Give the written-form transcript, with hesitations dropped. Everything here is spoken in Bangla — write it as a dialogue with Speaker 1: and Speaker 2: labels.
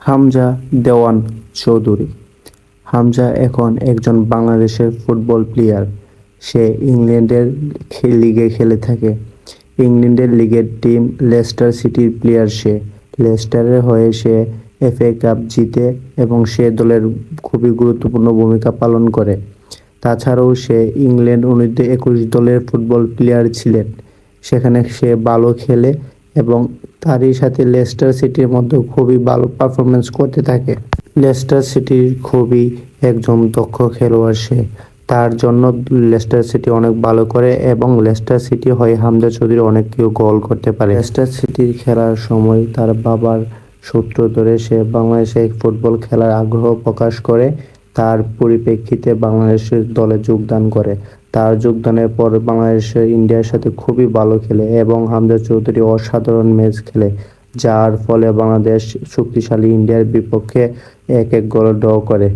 Speaker 1: হামজা দেওয়ান চৌধুরী। হামজা এখন একজন বাংলাদেশের ফুটবল প্লেয়ার। সে ইংল্যান্ডের লিগে খেলে থাকে। ইংল্যান্ডের লিগের টিম লেস্টার সিটির প্লেয়ার সে। লেস্টারের হয়ে সে FA কাপ জিতে এবং সে দলের খুবই গুরুত্বপূর্ণ ভূমিকা পালন করে। তাছাড়াও সে ইংল্যান্ড অনূর্ধ্ব-21 দলের ফুটবল প্লেয়ার ছিলেন। সেখানে সে ভালো খেলে এবং তারই সাথে লেস্টার সিটির মধ্যে খুবই ভালো পারফরমেন্স করতে থাকে। লেস্টার সিটির খুবই একজন দক্ষ খেলোয়াড় সে। তার জন্য লেস্টার সিটি অনেক ভালো করে এবং লেস্টার সিটি হয়ে হামজা চৌধুরী অনেক গোল করতে পারে। লেস্টার সিটির খেলার সময় তার বাবার সূত্র ধরে সে বাংলাদেশে ফুটবল খেলার আগ্রহ প্রকাশ করে। তার পরিপ্রেক্ষিতে বাংলাদেশের দলে যোগদান করে। তার যোগদানের পর বাংলাদেশের ইন্ডিয়ার সাথে খুবই ভালো খেলে এবং হামজা চৌধুরী অসাধারণ ম্যাচ খেলে, যার ফলে বাংলাদেশ শক্তিশালী ইন্ডিয়ার বিপক্ষে 1-1 গোলে ড্র করে।